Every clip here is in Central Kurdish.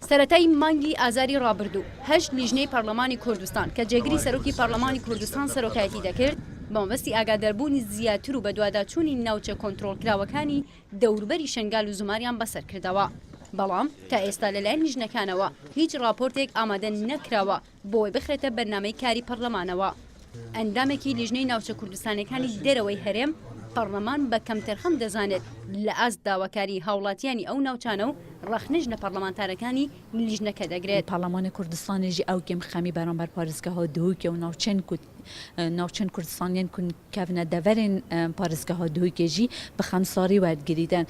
سەرەتای مانگی ئازاری ڕابردوو هەشت لیژنەی پەرلەمانی کوردستان کە جێگری سەرۆکی پەرلەمانی کوردستان سەرۆکایەتی دەکرد بەمەبەستی ئاگاداربوونی زیاتر و بە دوواداچوونی ناوچە کۆنتڕۆڵکراوەکانی دەوروبەری شنگال و زوماریان بەسەر کردەوە. بەڵام تا ئێستا لەلایەن لیژنەکانەوە هیچ راپۆرتێک ئامادە نەکراوە بۆی بخرێتە بەرنامەی کاری پەرلەمانەوە. ئەندامێکی لیژنەی ناوچە کوردستانەکانی دەرەوەی هەرێم پەرلەمان بە کەمتەرخەم دەزانێت لە ئاست داواکاری هاوڵاتیانی ئەو ناوچانە و ڕەخنەژنە پەرلەمانتارەکانی لیژنەکە دەگرێت. پەرلەمانی کوردستانێژی ئەو گەم خەمی بەرامبەر پارێزگاها دووکە و ناوچەند کوردستانیان کون کەونە دەڤەرێن پارێزگاها دووکێژی بە خەمساری وەرگریدەن.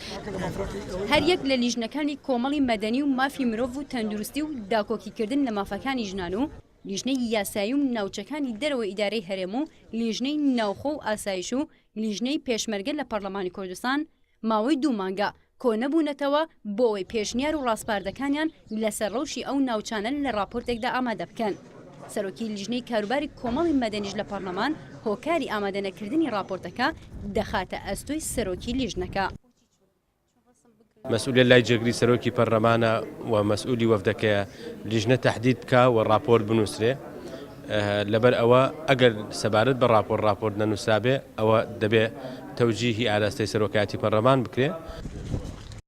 هەر یەک لە لیژنەکانی کۆمەڵی مەدەنی و مافی مرۆڤ و تەندروستی و داکۆکیکردن لە مافەکانی ژنان و لیژنەی یاسایی و ناوچەکانی دەرەوە ئیدارەی هەرێم و لیژنەی ناوخۆ و ئاسایش و لیژنەی پێشمەرگە لە پەرلەمانی کوردستان ماوەی 2 مانگە کۆنەبوونەتەوە بۆ ئەوەی پێشنیار و ڕاستپاردەکانیان لەسەر ڕەوشی ئەو ناوچانە لە راپۆرتێکدا ئامادە بکەن. سەرۆکی لیژنەی کاروباری کۆمەڵی مەدەنیش لە پەرلەمان هۆکاری ئامادەنەکردنی راپۆرتەکە دەخاتە ئەستۆی سەرۆکی لیژنەکە. مسؤولية لا يجري سروكي برلمانة ومسؤولي وفدك لجنة تحديد كا والرابور بنوسري لبر أوا أجل سبارد بالرابور ننسابه أو دبي توجيهي على سروكاتي برلمان بكري.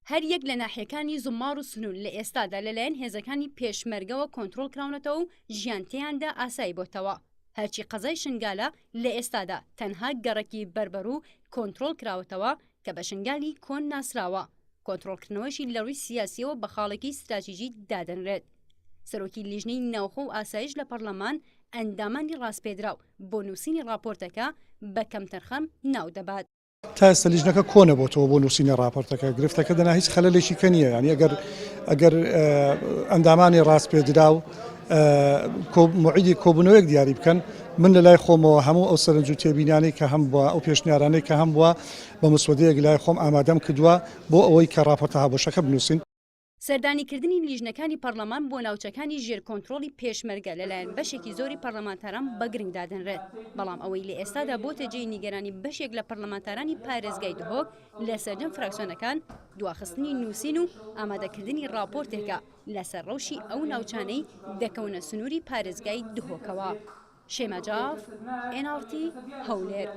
هەر یەک لە ناحیەکانی زمار و سنوور لە ئێستادا لەلایەن هێزەکانی پێشمەرگەوە کۆنتڕۆڵ کراونەتەوە و ژیانتیاندا ئاسایی بۆتەوە. هەرچی قەزای شنگالە لە ئێستادا تەنها گەڕێکی بربەر و کۆنتڕۆڵ کراوەتەوە کە بە شنگالی کۆن ناسراوە. کۆنتڕۆڵکردنەوەشی لە ڕووی سیاسیەوە بە خاڵێکی ستراتیژی دادەنرێت. سەرۆکی لیژنەی ناوخۆ و ئاسایش لە پەرلەمان ئەندامانی ڕاستپێدراو بۆ نووسینی راپۆرتەکە بە کەمتەرخەم ناو دەبات. تا ئێستا لیژنەکە کۆنە بۆتەوە بۆ نووسینی راپۆرتەکە گرفتەکە دەنا هیچ خەلەلێکی کەنیە ینی ئەگەر ئەندامانی ڕاستپێدراو موعیدی کۆبوونەوەیەک دیاری بکەن من لە لای خۆمەوە هەموو ئەو سەرنج و تێبینانەی کە هەم بووە ئەو پێشنیارانەی کە هەم بووە بە مسودەیەک لای خۆم ئامادەم کردووە بۆ ئەوەی کە راپۆرتە هاوبەشەکە بنووسین. سەردانیکردنی لیژنەکانی پەرلەمان بۆ ناوچەکانی ژێر کۆنتڕۆڵی پێشمەرگە لەلایەن بەشێکی زۆری پەرلەمانتاران بە گرنگ دادەنرێت. بەڵام ئەوەی لە ئێستادا بۆتە جێی نیگەرانی بەشێک لە پەرلەمانتارانی پارێزگای دهۆک لە سەردەم فراکسیۆنەکان دواخستنی نووسین و ئامادەکردنی راپۆرتێکە لەسەر ڕەوشی ئەو ناوچانەی دەکەونە سنووری پارێزگای دهۆکەوە. شێمە جاف، NRT هەولێر.